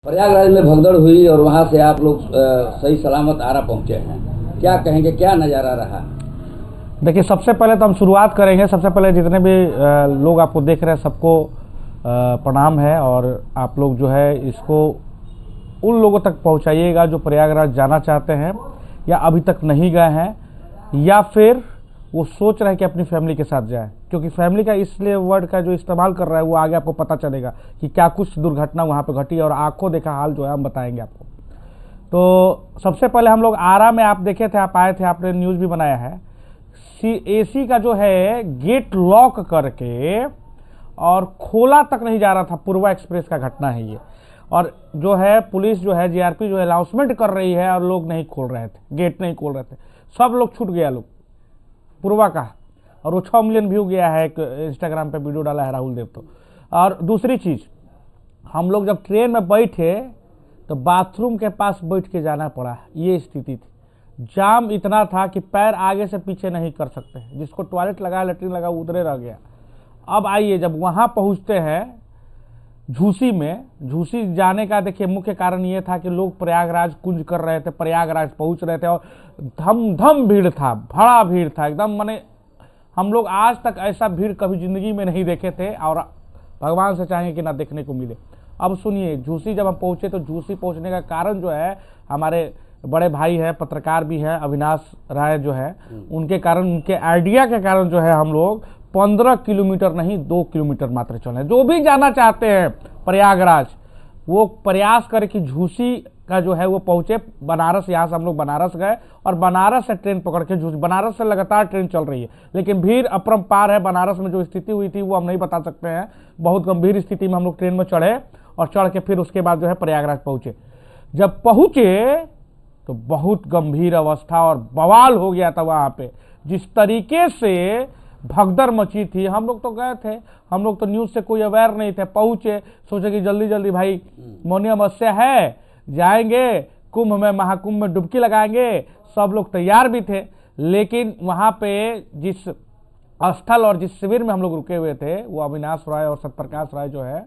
प्रयागराज में भगदड़ हुई और वहां से आप लोग सही सलामत आरा पहुंचे हैं, क्या कहेंगे, क्या नज़ारा रहा? देखिए, सबसे पहले तो हम शुरुआत करेंगे। सबसे पहले जितने भी लोग आपको देख रहे हैं सबको प्रणाम है। और आप लोग जो है इसको उन लोगों तक पहुंचाइएगा जो प्रयागराज जाना चाहते हैं या अभी तक नहीं गए हैं, या फिर वो सोच रहे हैं कि अपनी फैमिली के साथ जाए। क्योंकि फैमिली का इसलिए वर्ड का जो इस्तेमाल कर रहा है वो आगे आपको पता चलेगा कि क्या कुछ दुर्घटना वहाँ पे घटी और आंखों देखा हाल जो है हम बताएंगे आपको। तो सबसे पहले हम लोग आरा में, आप देखे थे, आप आए थे, आपने न्यूज़ भी बनाया है, एसी का जो है गेट लॉक करके और खोला तक नहीं जा रहा था। पूर्वा एक्सप्रेस का घटना है ये। और जो है पुलिस जो है जीआरपी जो है अनाउंसमेंट कर रही है और लोग नहीं खोल रहे थे, गेट नहीं खोल रहे थे, सब लोग छूट गया लोग पूर्वा का। और वो 6 मिलियन व्यू गया है, एक इंस्टाग्राम पे वीडियो डाला है राहुल देव। तो और दूसरी चीज़, हम लोग जब ट्रेन में बैठे तो बाथरूम के पास बैठ के जाना पड़ा, ये स्थिति थी। जाम इतना था कि पैर आगे से पीछे नहीं कर सकते, जिसको टॉयलेट लगा, लेटरिन लगा, उधरे रह गया। अब आइए, जब वहाँ पहुँचते हैं झूसी में, झूसी जाने का देखिए मुख्य कारण ये था कि लोग प्रयागराज कुंज कर रहे थे, प्रयागराज पहुँच रहे थे और धम धम भीड़ था, बड़ा भीड़ था एकदम। माने हम लोग आज तक ऐसा भीड़ कभी ज़िंदगी में नहीं देखे थे और भगवान से चाहेंगे कि ना देखने को मिले। अब सुनिए, झूसी जब हम पहुँचे तो झूसी पहुँचने का कारण जो है, हमारे बड़े भाई हैं, पत्रकार भी हैं, अविनाश राय जो है, उनके कारण, उनके आइडिया के कारण जो है हम लोग 15 किलोमीटर नहीं 2 किलोमीटर मात्र चले। जो भी जाना चाहते हैं प्रयागराज वो प्रयास करे कि झूसी का जो है वो पहुँचे बनारस। यहाँ से हम लोग बनारस गए और बनारस से ट्रेन पकड़ के झूसी, बनारस से लगातार ट्रेन चल रही है, लेकिन भीड़ अपरंपार है। बनारस में जो स्थिति हुई थी वो हम नहीं बता सकते हैं। बहुत गंभीर स्थिति में हम लोग ट्रेन में चढ़े और चढ़ के फिर उसके बाद जो है प्रयागराज पहुँचे। जब पहुँचे तो बहुत गंभीर अवस्था और बवाल हो गया था वहाँ पे। जिस तरीके से भगदड़ मची थी, हम लोग तो गए थे, हम लोग तो न्यूज़ से कोई अवेयर नहीं थे। पहुँचे, सोचे कि जल्दी जल्दी भाई मौनी अमावस्या है, जाएंगे कुंभ में, महाकुंभ में डुबकी लगाएंगे। सब लोग तैयार भी थे, लेकिन वहाँ पे जिस स्थल और जिस शिविर में हम लोग रुके हुए थे, वो अविनाश राय और सत्यप्रकाश राय जो है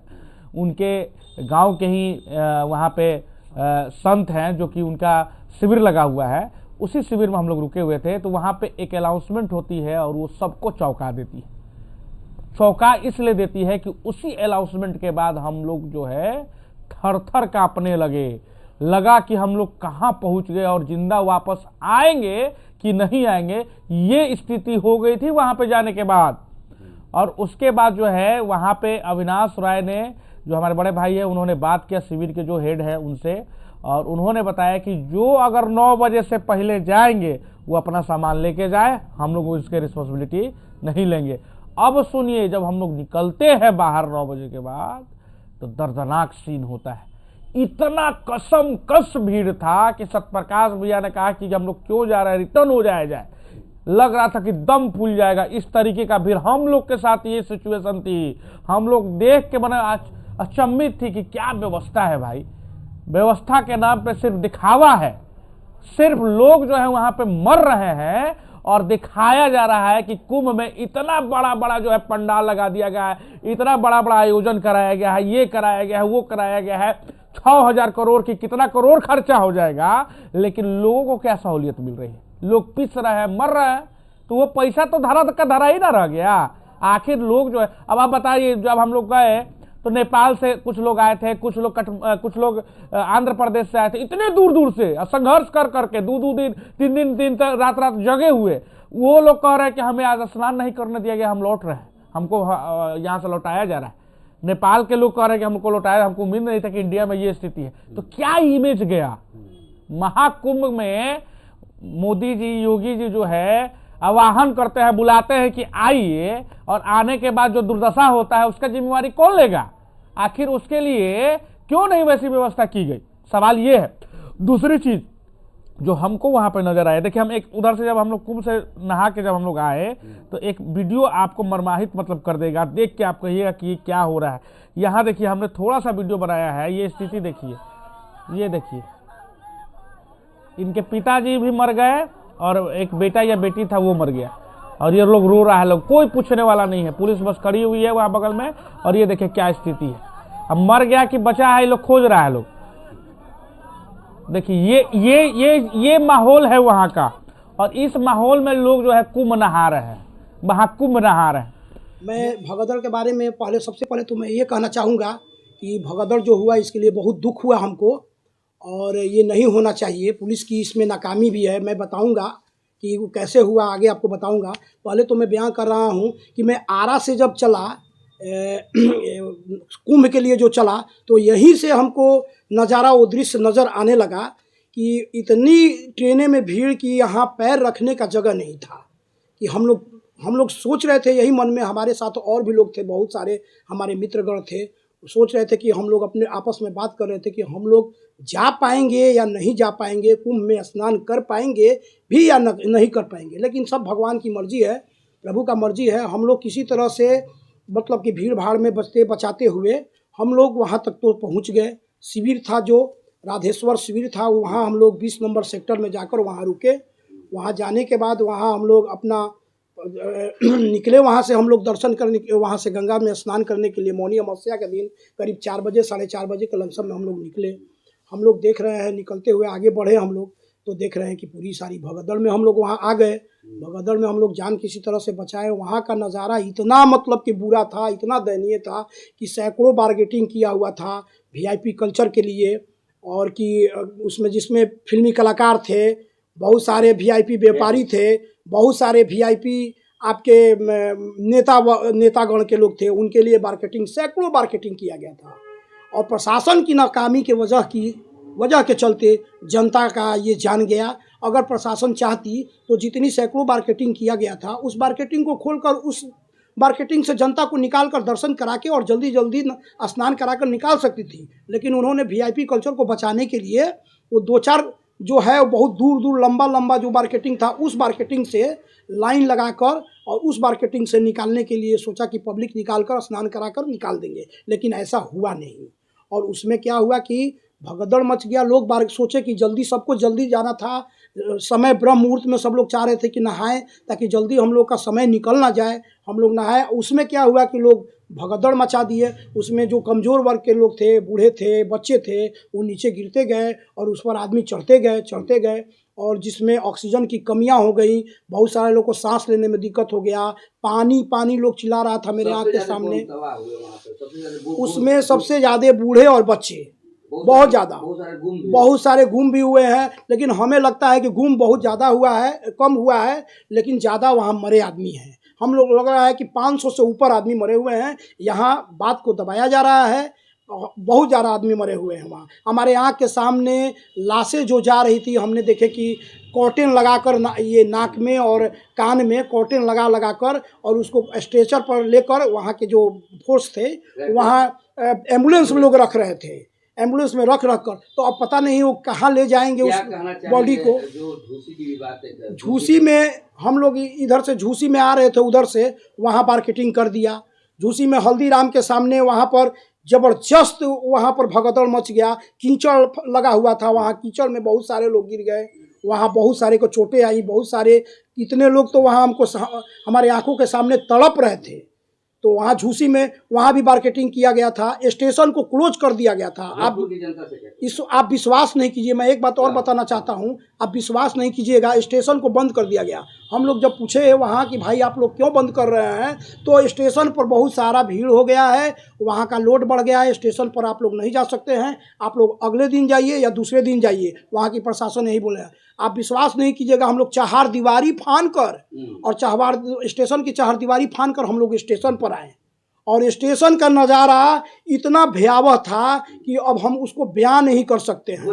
उनके गांव के ही वहाँ पे संत हैं जो कि उनका शिविर लगा हुआ है, उसी शिविर में हम लोग रुके हुए थे। तो वहाँ पे एक अनाउंसमेंट होती है और वो सबको चौंका देती है। चौंका इसलिए देती है कि उसी अनाउंसमेंट के बाद हम लोग जो है थर थर कांपने लगा कि हम लोग कहाँ पहुँच गए और जिंदा वापस आएंगे कि नहीं आएंगे, ये स्थिति हो गई थी वहाँ पे जाने के बाद। और उसके बाद जो है वहाँ पे अविनाश राय ने, जो हमारे बड़े भाई है, उन्होंने बात किया शिविर के जो हेड है उनसे, और उन्होंने बताया कि जो अगर 9 बजे से पहले जाएंगे वो अपना सामान लेके जाए, हम लोग उसके रिस्पॉन्सिबिलिटी नहीं लेंगे। अब सुनिए, जब हम लोग निकलते हैं बाहर 9 बजे के बाद तो दर्दनाक सीन होता है। इतना कसम कस भीड़ था कि सत्यप्रकाश भैया ने कहा कि हम लोग क्यों जा रहे हैं, रिटर्न हो जाए। लग रहा था कि दम फूल जाएगा, इस तरीके का भीड़। हम लोग के साथ ये सिचुएशन थी। हम लोग देख के बना अचंभित थी कि क्या व्यवस्था है भाई। व्यवस्था के नाम पे सिर्फ दिखावा है, सिर्फ लोग जो है वहां पे मर रहे हैं और दिखाया जा रहा है कि कुंभ में इतना बड़ा बड़ा जो है पंडाल लगा दिया गया है, इतना बड़ा बड़ा आयोजन कराया गया है, ये कराया गया है, वो कराया गया है, 6000 करोड़ की कितना करोड़ खर्चा हो जाएगा, लेकिन लोगों को क्या सहूलियत मिल रही है? लोग पिस रहे हैं, मर रहे हैं, तो वो पैसा तो धरा का धरा ही ना रह गया। आखिर लोग जो है, अब आप बताइए, जब हम लोग गए तो नेपाल से कुछ लोग आए थे, कुछ लोग आंध्र प्रदेश से आए थे, इतने दूर दूर से संघर्ष कर करके 2-2 दिन 3 दिन तक रात जगे हुए। वो लोग कह रहे हैं कि हमें आज स्नान नहीं करने दिया गया, हम लौट रहे हैं, हमको यहाँ से लौटाया जा रहा है। नेपाल के लोग कह रहे हैं कि हमको लौटाया, हमको उम्मीद नहीं था कि इंडिया में ये स्थिति है। तो क्या इमेज गया महाकुंभ में। मोदी जी, योगी जी जो है आवाहन करते हैं, बुलाते हैं कि आइए, और आने के बाद जो दुर्दशा होता है उसका जिम्मेवारी कौन लेगा? आखिर उसके लिए क्यों नहीं वैसी व्यवस्था की गई? सवाल ये है। दूसरी चीज जो हमको वहां पे नजर आया, देखिए, हम एक उधर से जब हम लोग कुंभ से नहा के जब हम लोग आए तो एक वीडियो आपको मर्माहित मतलब कर देगा, देख के आप कहिएगा कि क्या हो रहा है। यहाँ देखिए, हमने थोड़ा सा वीडियो बनाया है, ये स्थिति देखिए, ये देखिए, इनके पिताजी भी मर गए और एक बेटा या बेटी था वो मर गया, और ये लोग रो रहा है, लोग कोई पूछने वाला नहीं है, पुलिस बस खड़ी हुई है वहाँ बगल में, और ये देखिए क्या स्थिति है। अब मर गया कि बचा है, ये लोग खोज रहा है लोग। देखिए ये माहौल है वहाँ का, और इस माहौल में लोग जो है कुंभ नहा रहे हैं, महाकुंभ नहा रहे हैं। मैं भगदड़ के बारे में सबसे पहले तो मैं ये कहना चाहूँगा कि भगदड़ जो हुआ इसके लिए बहुत दुख हुआ हमको, और ये नहीं होना चाहिए। पुलिस की इसमें नाकामी भी है। मैं बताऊँगा कि वो कैसे हुआ, आगे आपको बताऊँगा। पहले तो मैं बयान कर रहा हूँ कि मैं आरा से जब चला कुंभ के लिए जो चला, तो यहीं से हमको नज़ारा वो दृश्य नज़र आने लगा कि इतनी ट्रेनें में भीड़ की यहाँ पैर रखने का जगह नहीं था। कि हम लोग सोच रहे थे, यही मन में, हमारे साथ और भी लोग थे, बहुत सारे हमारे मित्रगण थे, सोच रहे थे कि हम लोग अपने आपस में बात कर रहे थे कि हम लोग जा पाएंगे या नहीं जा पाएंगे, कुंभ में स्नान कर पाएंगे भी या नहीं कर पाएंगे। लेकिन सब भगवान की मर्जी है, प्रभु का मर्जी है। हम लोग किसी तरह से मतलब कि भीड़ भाड़ में बचाते हुए हम लोग वहाँ तक तो पहुँच गए। शिविर था, जो राधेश्वर शिविर था, वहाँ हम लोग 20 नंबर सेक्टर में जाकर वहाँ रुके। वहाँ जाने के बाद वहाँ हम लोग अपना निकले, वहाँ से हम लोग दर्शन करने, वहाँ से गंगा में स्नान करने के लिए मौनी अमावस्या के दिन करीब 4 बजे 4:30 बजे के लमसम में हम लोग निकले। हम लोग देख रहे हैं, निकलते हुए आगे बढ़े हम लोग, तो देख रहे हैं कि पूरी सारी भगदड़ में हम लोग वहाँ आ गए। भगदड़ में हम लोग जान किसी तरह से बचाए। वहाँ का नज़ारा इतना मतलब कि बुरा था, इतना दयनीय था कि सैकड़ों बारगेटिंग किया हुआ था VIP कल्चर के लिए, और कि उसमें जिसमें फिल्मी कलाकार थे, बहुत सारे VIP व्यापारी थे, बहुत सारे VIP आपके नेतागण के लोग थे, उनके लिए मार्केटिंग, सैकड़ों मार्केटिंग किया गया था। और प्रशासन की नाकामी के वजह के चलते जनता का ये जान गया। अगर प्रशासन चाहती तो जितनी सैकड़ों मार्केटिंग किया गया था, उस मार्केटिंग को खोलकर उस मार्केटिंग से जनता को निकाल कर दर्शन करा के और जल्दी स्नान करा कर निकाल सकती थी। लेकिन उन्होंने VIP कल्चर को बचाने के लिए वो 2-4 जो है वो बहुत दूर लंबा जो मार्केटिंग था, उस मार्केटिंग से लाइन लगाकर और उस मार्केटिंग से निकालने के लिए सोचा कि पब्लिक निकाल कर स्नान करा कर निकाल देंगे। लेकिन ऐसा हुआ नहीं, और उसमें क्या हुआ कि भगदड़ मच गया। लोग सोचे कि जल्दी, सबको जल्दी जाना था, समय ब्रह्म मुहूर्त में सब लोग चाह रहे थे कि नहाएं ताकि जल्दी हम लोग का समय निकल ना जाए, हम लोग नहाएं। उसमें क्या हुआ कि लोग भगदड़ मचा दिए। उसमें जो कमज़ोर वर्ग के लोग थे, बूढ़े थे, बच्चे थे, वो नीचे गिरते गए और उस पर आदमी चढ़ते गए, और जिसमें ऑक्सीजन की कमियां हो गई। बहुत सारे लोग को सांस लेने में दिक्कत हो गया। पानी लोग चिल्ला रहा था मेरे आँख के सामने। उसमें सबसे ज़्यादा बूढ़े और बच्चे, बहुत ज़्यादा, बहुत सारे गुम भी हुए हैं। लेकिन हमें लगता है कि गुम बहुत ज़्यादा हुआ है, कम हुआ है, लेकिन ज़्यादा वहाँ मरे आदमी हैं। हम लोग लग रहा है कि 500 से ऊपर आदमी मरे हुए हैं। यहाँ बात को दबाया जा रहा है, बहुत ज़्यादा आदमी मरे हुए हैं वहाँ। हमारे आँख के सामने लाशें जो जा रही थी, हमने देखे कि कॉटन लगाकर ये नाक में और कान में कॉटन लगा कर और उसको स्ट्रेचर पर लेकर वहाँ के जो फोर्स थे वहाँ एम्बुलेंस में लोग रख रहे थे, एम्बुलेंस में रख कर। तो अब पता नहीं वो कहाँ ले जाएंगे उस बॉडी को। झूसी में हम लोग इधर से झूसी में आ रहे थे, उधर से वहाँ मार्केटिंग कर दिया। झूसी में हल्दीराम के सामने वहाँ पर ज़बरदस्त वहाँ पर भगदड़ मच गया। कीचड़ लगा हुआ था, वहाँ कीचड़ में बहुत सारे लोग गिर गए, वहाँ बहुत सारे को चोटें आई, बहुत सारे, इतने लोग तो वहाँ हमको हमारे आंखों के सामने तड़प रहे थे। तो वहाँ झूसी में वहाँ भी मार्केटिंग किया गया था, स्टेशन को क्लोज कर दिया गया था। आप विश्वास नहीं कीजिए, मैं एक बात और बताना चाहता हूँ, आप विश्वास नहीं कीजिएगा, स्टेशन को बंद कर दिया गया। हम लोग जब पूछे वहाँ कि भाई आप लोग क्यों बंद कर रहे हैं, तो स्टेशन पर बहुत सारा भीड़ हो गया है, वहाँ का लोड बढ़ गया है, स्टेशन पर आप लोग नहीं जा सकते हैं, आप लोग अगले दिन जाइए या दूसरे दिन जाइए, वहाँ की प्रशासन यही बोले। आप विश्वास नहीं कीजिएगा, हम लोग चहारदीवारी फान कर और स्टेशन की चहारदीवारी फान कर हम लोग स्टेशन पर आए, और स्टेशन का नज़ारा इतना भयावह था कि अब हम उसको बयान नहीं कर सकते हैं।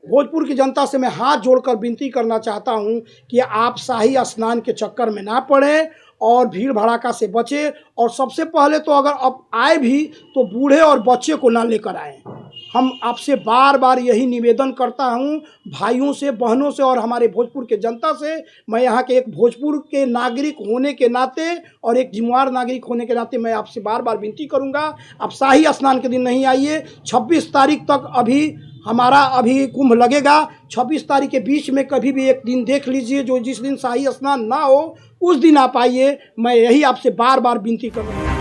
भोजपुर की जनता से मैं हाथ जोड़कर विनती करना चाहता हूं कि आप शाही स्नान के चक्कर में ना पड़ें और भीड़ भड़ाका से बचें। और सबसे पहले तो अगर अब आए भी तो बूढ़े और बच्चे को ना लेकर आएँ। हम आपसे बार यही निवेदन करता हूं, भाइयों से, बहनों से और हमारे भोजपुर के जनता से। मैं यहाँ के एक भोजपुर के नागरिक होने के नाते और एक जिम्मेदार नागरिक होने के नाते मैं आपसे बार विनती करूँगा, आप शाही स्नान के दिन नहीं आइए। 26 तारीख तक हमारा कुंभ लगेगा। 26 तारीख के बीच में कभी भी एक दिन देख लीजिए, जो जिस दिन शाही स्नान ना हो उस दिन आप आइए। मैं यही आपसे बार विनती कर रहा हूँ।